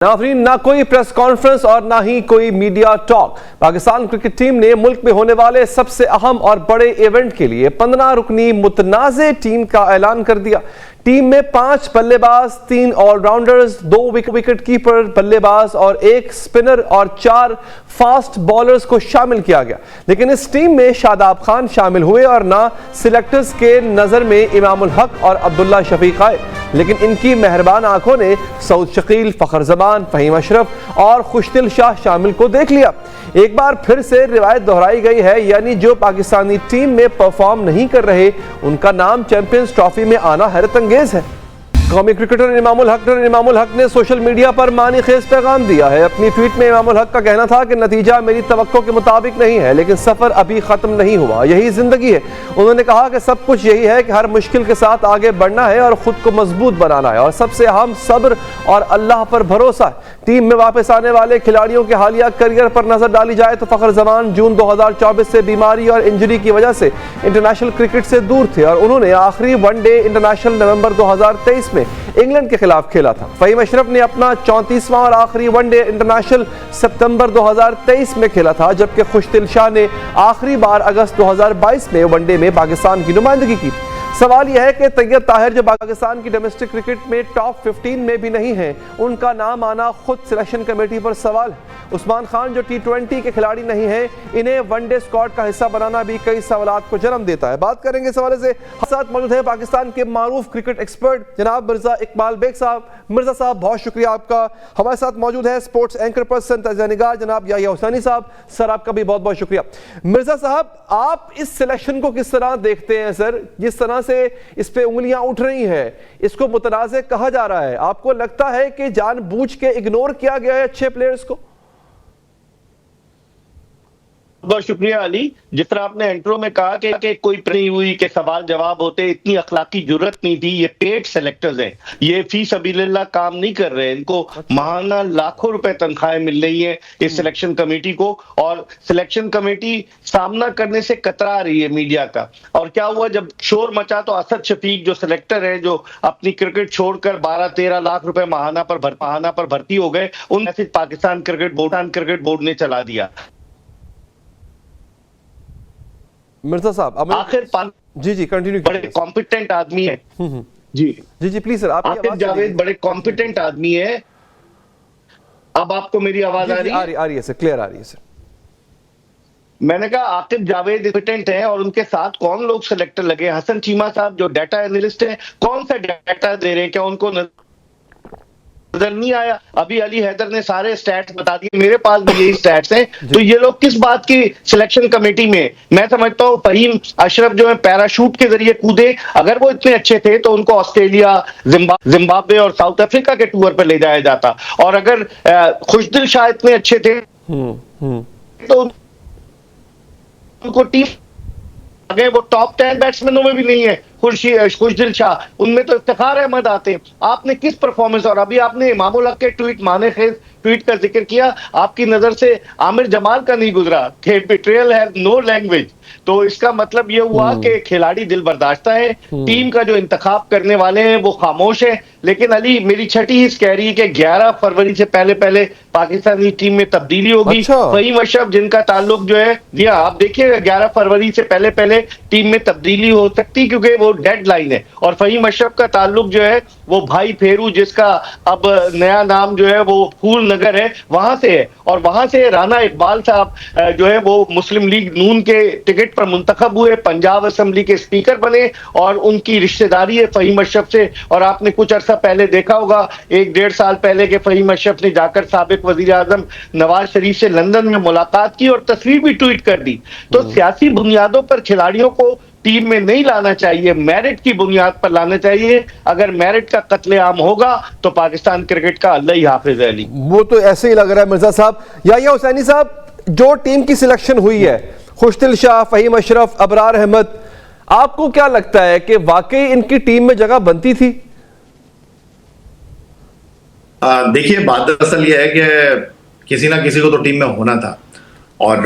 नाज़रीन, ना कोई प्रेस कॉन्फ्रेंस और ना ही कोई media talk. Pakistan cricket team ने मुल्क में होने वाले सबसे अहम और बड़े इवेंट के लिए 15 रुकनी मुतनाज़े टीम का ऐलान कर दिया। टीम में 5 बल्लेबाज, 3 ऑलराउंडर्स, 2 विकेट कीपर बल्लेबाज और 1 स्पिनर और 4 फास्ट बॉलर्स को शामिल किया गया। लेकिन इस टीम में शादाब खान शामिल हुए और ना सिलेक्टर्स के नजर में इमामुल हक और अब्दुल्ला शफीक आए, लेकिन इनकी मेहरबान आंखों ने सऊद शकील, फखर जमान, फहीम अशरफ और खुशदिल शाह शामिल को देख लिया। एक बार फिर से रिवायत दोहराई गई है, यानी जो पाकिस्तानी टीम में परफॉर्म नहीं कर रहे उनका नाम चैंपियंस ट्रॉफी में आना हैरत अंगेज है। कौमी क्रिकेटर इमामुल हक ने सोशल मीडिया पर मानी खेज पैगाम दिया है। अपनी ट्वीट में इमामुल हक का कहना था कि नतीजा मेरी तवक्को के मुताबिक नहीं है, लेकिन सफर अभी खत्म नहीं हुआ, यही जिंदगी है। उन्होंने कहा कि सब कुछ यही है कि हर मुश्किल के साथ आगे बढ़ना है और खुद को मजबूत बनाना है, और सबसे अहम सब्र और अल्लाह पर भरोसा है। टीम में वापस आने वाले खिलाड़ियों के हालिया करियर पर नजर डाली जाए तो फखर जमान जून 2024 से बीमारी और इंजरी की वजह से इंटरनेशनल क्रिकेट से दूर थे और उन्होंने आखिरी वनडे इंटरनेशनल नवंबर 2023 में इंग्लैंड के खिलाफ खेला था। फहीम अशरफ ने अपना 34वां और आखिरी वनडे इंटरनेशनल सितंबर 2023 में खेला था, जबकि खुशदिल शाह ने आखिरी बार अगस्त 2022 में वनडे में पाकिस्तान की नुमाइंदगी की। सवाल यह है कि तैयब ताहिर जो पाकिस्तान की डोमेस्टिक क्रिकेट में टॉप 15 में भी नहीं है, उनका नाम आना खुद सिलेक्शन कमेटी पर सवाल है। उस्मान खान जो T20 के खिलाड़ी नहीं है, इन्हें वनडे स्क्वाड का हिस्सा बनाना भी कई सवालात को जन्म देता है। बात करेंगे इस हवाले से। साथ मौजूद है पाकिस्तान के मारूफ क्रिकेट एक्सपर्ट जनाब मिर्जा इकबाल बेग साहब। मिर्जा साहब, बहुत शुक्रिया आपका। हमारे साथ मौजूद है स्पोर्ट्स एंकर पर्सन तजनिगार जनाब याहिया हुसैनी साहब। सर, आपका भी बहुत बहुत शुक्रिया। मिर्जा साहब, आप इस सिलेक्शन को किस तरह देखते हैं सर? जिस तरह से इस पे उंगलियां उठ रही हैं, इसको मुतनाज़े कहा जा रहा है, आपको लगता है कि जानबूझ के इग्नोर किया गया है अच्छे प्लेयर्स को? बहुत शुक्रिया अली। जिस तरह आपने इंट्रो में कहा कि कोई नहीं हुई के सवाल जवाब होते, इतनी अखलाकी जुर्रत नहीं थी। ये पेड सेलेक्टर्स हैं, ये फी सबीलिल्लाह काम नहीं कर रहे। इनको माहाना लाखों रुपए तनख्वाहें मिल रही है इस सिलेक्शन कमेटी को, और सिलेक्शन कमेटी सामना करने से कतरा रही है मीडिया का। और क्या हुआ, जब शोर मचा तो असद शफीक जो सिलेक्टर है, जो अपनी क्रिकेट छोड़कर 12-13 लाख रुपए माहाना पर भर्ती हो गए, उन मैसेज पाकिस्तान क्रिकेट बोर्ड ने चला दिया। मिर्जा साहब, आखिर जी कंटिन्यू। बड़े कॉम्पिटेंट आदमी है। जी प्लीज सर, आकिब जावेद बड़े कॉम्पिटेंट आदमी है। अब आपको मेरी आवाज आ रही है? आ रही है सर, क्लियर आ रही है सर। मैंने कहा आकिब जावेद कॉम्पिटेंट है, और उनके साथ कौन लोग सिलेक्टर लगे? हसन चीमा साहब जो डाटा एनालिस्ट है, कौन सा डाटा दे रहे हैं? क्या उनको नजर नहीं आया? अभी अली हैदर ने सारे स्टैट्स बता दिए, मेरे पास भी यही स्टैट्स हैं। तो ये लोग किस बात की सिलेक्शन कमेटी में? मैं समझता हूँ फहीम अशरफ जो है पैराशूट के जरिए कूदे, अगर वो इतने अच्छे थे तो उनको ऑस्ट्रेलिया, जिम्बाब्वे और साउथ अफ्रीका के टूर पर ले जाया जाता। और अगर खुशदिल शाह इतने अच्छे थे तो उनको टीम अगर वो टॉप 10 बैट्समैनों में भी नहीं है खुशदिल शाह, उनमें तो इफ्तिखार अहमद आते हैं। आपने किस परफॉर्मेंस, और अभी आपने इमामुल हक के ट्वीट माने खेज ट्वीट का जिक्र किया, आपकी नजर से आमिर जमाल का नहीं गुजरा कि बिट्रेयल हैज नो लैंग्वेज। तो इसका मतलब यह हुआ कि खिलाड़ी दिल बर्दाश्ता है, टीम का जो इंतखाब करने वाले हैं वो खामोश है। लेकिन अली, मेरी छठी हिस्स कह रही है कि 11 फरवरी से पहले पाकिस्तानी टीम में तब्दीली होगी। फहीम अशरफ जिनका ताल्लुक जो है, जी हाँ, आप देखिए 11 फरवरी से पहले टीम में तब्दीली हो सकती, क्योंकि वो डेडलाइन है। और फहीम अशरफ का ताल्लुक जो है वो भाई फेरू, जिसका अब नया नाम जो है वो फूल नगर है, वहां से है। और वहां से राना इकबाल साहब जो है वो मुस्लिम लीग नून के टिकट पर मुंतखब हुए, पंजाब असेंबली के स्पीकर बने, और उनकी रिश्तेदारी है फहीम अशरफ से। और आपने कुछ अरसा पहले देखा होगा, 1-1.5 साल पहले के फहीम अशरफ ने जाकर साबिक वजीर आजम नवाज शरीफ से लंदन में मुलाकात की और तस्वीर भी ट्वीट कर दी। तो सियासी बुनियादों पर खिलाड़ियों को टीम में नहीं लाना चाहिए, मेरिट की बुनियाद पर लाना चाहिए। अगर मेरिट का कत्लेआम होगा तो पाकिस्तान क्रिकेट का अल्लाह ही हाफिज अली। वो तो ऐसे ही लग रहा है मिर्जा साहब। याहिया हुसैनी साहब, जो टीम की सिलेक्शन हुई है, खुशदिल शाह, फहीम अशरफ, अबरार अहमद, आपको क्या लगता है कि वाकई इनकी टीम में जगह बनती थी? देखिए, बात दरअसल ये है कि किसी ना किसी को तो टीम में होना था, और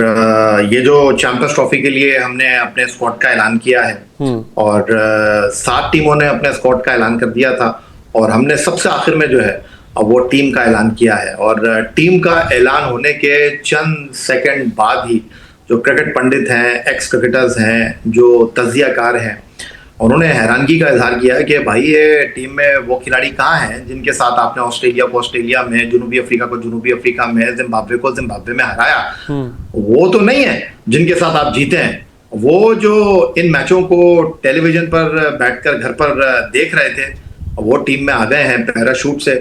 ये जो चैंपियंस ट्रॉफी के लिए हमने अपने स्क्वाड का ऐलान किया है, और 7 टीमों ने अपने स्क्वाड का ऐलान कर दिया था, और हमने सबसे आखिर में जो है वो टीम का ऐलान किया है। और टीम का ऐलान होने के चंद सेकंड बाद ही जो क्रिकेट पंडित हैं, एक्स क्रिकेटर्स हैं, जो तज्जियाकार हैं, उन्होंने हैरानगी का इजहार किया है कि भाई ये टीम में वो खिलाड़ी कहाँ हैं जिनके साथ आपने ऑस्ट्रेलिया को ऑस्ट्रेलिया में, जनूबी अफ्रीका को जनूबी अफ्रीका में, जिम्बाब्वे को जिम्बाब्वे में हराया। वो तो नहीं है जिनके साथ आप जीते हैं। वो जो इन मैचों को टेलीविजन पर बैठकर घर पर देख रहे थे, वो टीम में आ गए हैं पैराशूट से।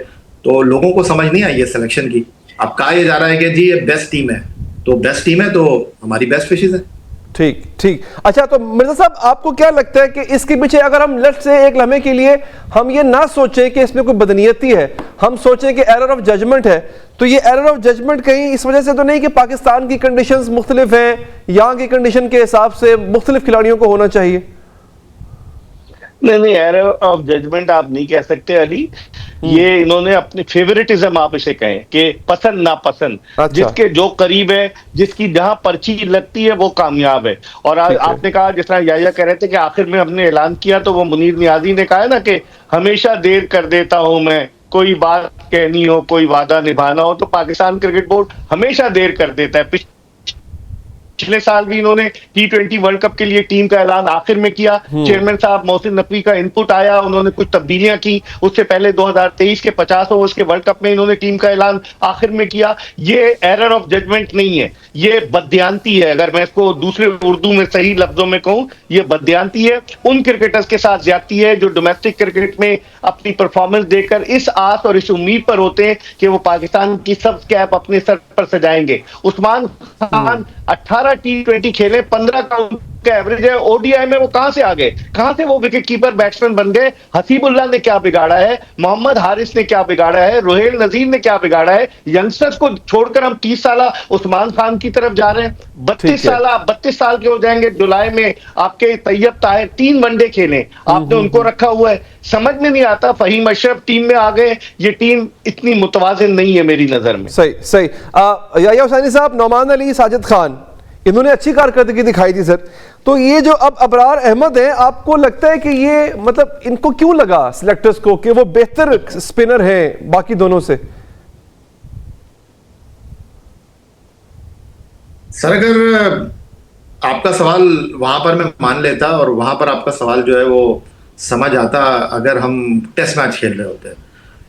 तो लोगों को समझ नहीं आई है सिलेक्शन की। अब कहा यह जा रहा है कि जी ये बेस्ट टीम है, तो बेस्ट टीम है तो हमारी बेस्ट विशेस है। ठीक ठीक। अच्छा, तो मिर्जा साहब आपको क्या लगता है कि इसके पीछे अगर हम लेफ्ट से एक लम्हे के लिए हम ये ना सोचें कि इसमें कोई बदनीयती है, हम सोचें कि एरर ऑफ जजमेंट है, तो ये एरर ऑफ जजमेंट कहीं इस वजह से तो नहीं कि पाकिस्तान की कंडीशंस मुख्तलिफ हैं, यहाँ की कंडीशन के हिसाब से मुख्तलिफ खिलाड़ियों को होना चाहिए? नहीं, एरर ऑफ जजमेंट आप नहीं कह सकते अली। ये इन्होंने अपनी फेवरेटिज्म आप इसे कहें कि पसंद नापसंद, अच्छा। जिसके जो करीब है, जिसकी जहां पर्ची लगती है वो कामयाब है। और आपने कहा, जिस तरह याया कह रहे थे कि आखिर में हमने ऐलान किया, तो वो मुनीर नियाजी ने कहा ना कि हमेशा देर कर देता हूं मैं, कोई बात कहनी हो, कोई वादा निभाना हो, तो पाकिस्तान क्रिकेट बोर्ड हमेशा देर कर देता है। पिछले साल भी इन्होंने T20 वर्ल्ड कप के लिए टीम का ऐलान आखिर में किया। चेयरमैन साहब मोहसिन नकवी का इनपुट आया, उन्होंने कुछ तब्दीलियां की। उससे पहले 2023 के 50 ओवर्स के वर्ल्ड कप में इन्होंने टीम का ऐलान आखिर में किया। ये एरर ऑफ जजमेंट नहीं है, ये बदयांती है। अगर मैं इसको दूसरे उर्दू में सही लफ्जों में कहूं, ये बदयांती है। उन क्रिकेटर्स के साथ ज्यादती है जो डोमेस्टिक क्रिकेट में अपनी परफॉर्मेंस देकर इस आस और इस उम्मीद पर होते हैं कि वो पाकिस्तान की सब कैप अपने सर पर सजाएंगे। उस्मान खान 18 T20 खेले, 15 का उनका एवरेज है। ओडीआई में वो कहां से आ गए, कहां से वो विकेट कीपर बैट्समैन बन गए? हसीबुल्लाह ने क्या बिगाड़ा है, मोहम्मद हारिस ने क्या बिगाड़ा है, रोहेल नजीर ने क्या बिगाड़ा है? यंगस्टर्स को छोड़कर हम 30 साल उस्मान खान की तरफ जा रहे हैं। 32 साल के हो जाएंगे जुलाई में आपके। तैयब ताहिर 3 वनडे खेले, आपने उनको रखा हुआ है। समझ में नहीं आता। फहीम अशरफ टीम में आ गए। ये टीम इतनी मुतवाजिन नहीं है मेरी नजर में। सही सही। याया हुसैनी साहब, नौमान अली, साजिद खान, इन्होंने अच्छी कारकर्दगी दिखाई थी सर। तो ये जो अब अबरार अहमद हैं, आपको लगता है कि ये मतलब इनको क्यों लगा सिलेक्टर्स को कि वो बेहतर स्पिनर हैं बाकी दोनों से? सर, अगर आपका सवाल वहां पर मैं मान लेता और वहां पर आपका सवाल जो है वो समझ आता अगर हम टेस्ट मैच खेल रहे होते।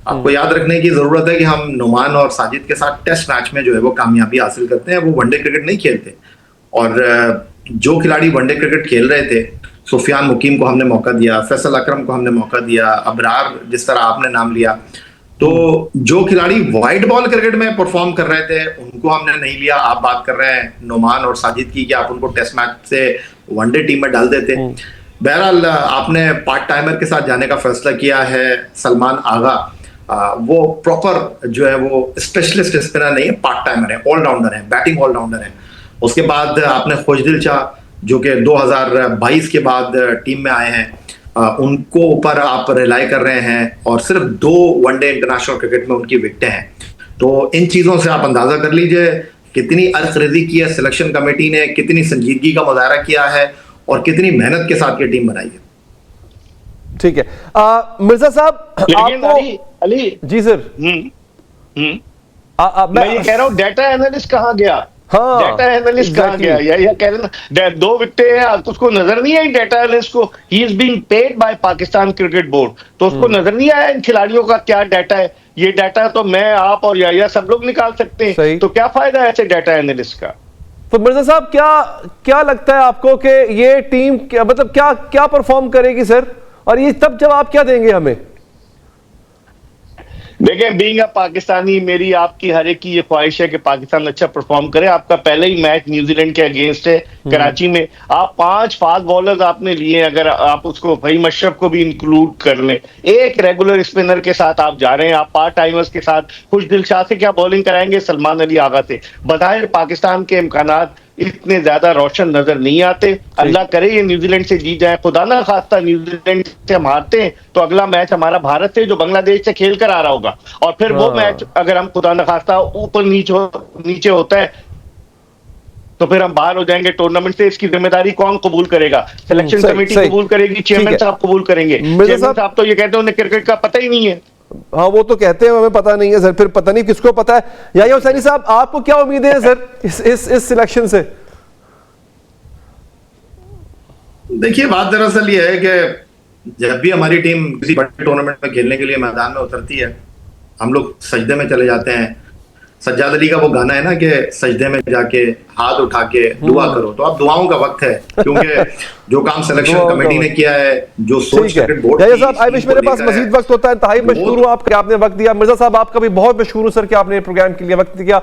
आपको याद रखने की जरूरत है कि हम नुमान और साजिद के साथ टेस्ट मैच में जो है वो कामयाबी हासिल करते हैं, वो वनडे क्रिकेट नहीं खेलते। और जो खिलाड़ी वनडे क्रिकेट खेल रहे थे, सुफियान मुकीम को हमने मौका दिया, फैसल अकरम को हमने मौका दिया, अबरार जिस तरह आपने नाम लिया, तो जो खिलाड़ी वाइट बॉल क्रिकेट में परफॉर्म कर रहे थे उनको हमने नहीं लिया। आप बात कर रहे हैं नुमान और साजिद की कि आप उनको टेस्ट मैच से वनडे टीम में डाल देते। बहरहाल आपने पार्ट टाइमर के साथ जाने का फैसला किया है। सलमान आगा वो प्रॉपर जो है वो स्पेशलिस्ट स्पिनर नहीं है, पार्ट टाइमर है, ऑलराउंडर है, बैटिंग ऑलराउंडर है। उसके बाद आपने खुशदिल शाह जो कि 2022 के बाद टीम में आए हैं, उनको ऊपर आप रिलाई कर रहे हैं और सिर्फ 2 वनडे इंटरनेशनल क्रिकेट में उनकी विकेटें हैं। तो इन चीजों से आप अंदाजा कर लीजिए कितनी अर्खरेजी की है सिलेक्शन कमेटी ने, कितनी संजीदगी का मुजाहरा किया है और कितनी मेहनत के साथ ये टीम बनाई है। ठीक है। मिर्जा साहब, लेकिन अली जी सर, मैं ये कह रहा हूँ डेटा एनालिस्ट कहाँ गया? हाँ, डेटा एनालिस्ट कहाँ गया? या कह रहे ना 2 विकेटें हैं, उसको नजर नहीं आई डेटा एनालिस्ट को? He is being paid by Pakistan cricket board, तो उसको नजर नहीं आया इन खिलाड़ियों का क्या डाटा है? ये डाटा तो मैं, आप और या सब लोग निकाल सकते हैं। तो क्या फायदा है ऐसे डाटा एनालिस्ट का? तो मिर्जा साहब, क्या लगता है आपको कि ये टीम मतलब क्या परफॉर्म करेगी सर, और ये तब जवाब क्या देंगे हमें? देखें, बीइंग अ पाकिस्तानी, मेरी आपकी हर एक की ये ख्वाहिश है कि पाकिस्तान अच्छा परफॉर्म करे। आपका पहले ही मैच न्यूजीलैंड के अगेंस्ट है कराची में। आप 5 फास्ट बॉलर्स आपने लिए, अगर आप उसको फहीम अशरफ को भी इंक्लूड कर लें, एक रेगुलर स्पिनर के साथ आप जा रहे हैं। आप पार्ट टाइमर्स के साथ खुशदिल शाह से क्या बॉलिंग कराएंगे, सलमान अली आगा से? बज़ाहिर पाकिस्तान के इम्कानात इतने ज्यादा रोशन नजर नहीं आते। अल्लाह करे ये न्यूजीलैंड से जीत जाए, खुदा ना खास्ता न्यूजीलैंड से हम हारते हैं तो अगला मैच हमारा भारत से जो बांग्लादेश से खेल कर आ रहा होगा, और फिर वो मैच अगर हम खुदा ना खास्ता ऊपर नीचे होता है तो फिर हम बाहर हो जाएंगे टूर्नामेंट से। इसकी जिम्मेदारी कौन कबूल करेगा? सिलेक्शन कमेटी कबूल करेगी, चेयरमैन साहब कबूल करेंगे। चेयरमैन साहब तो ये कहते हैं उन्हें क्रिकेट का पता ही नहीं है। हाँ वो तो कहते हैं, हमें पता नहीं है सर, फिर पता नहीं किसको पता है। याहिया हुसैनी साहब, आपको क्या उम्मीदें हैं सर इस सिलेक्शन से? देखिए, बात दरअसल ये है कि जब भी हमारी टीम किसी बड़े टूर्नामेंट में खेलने के लिए मैदान में उतरती है, हम लोग सजदे में चले जाते हैं। सज्जाद अली का वो गाना है ना कि सजदे में जाके हाथ उठा के दुआ करो, तो अब दुआओं का वक्त है, क्योंकि जो काम सिलेक्शन कमेटी ने किया है, जो सोच क्रिकेट बोर्ड याहिया साहब, आई विश मेरे पास मजीद वक्त होता है। इंतहाई मशकूर हूं आपका, आपने वक्त दिया। मिर्जा साहब, आपका भी बहुत मशहूर हूं सर कि आपने प्रोग्राम के लिए वक्त दिया।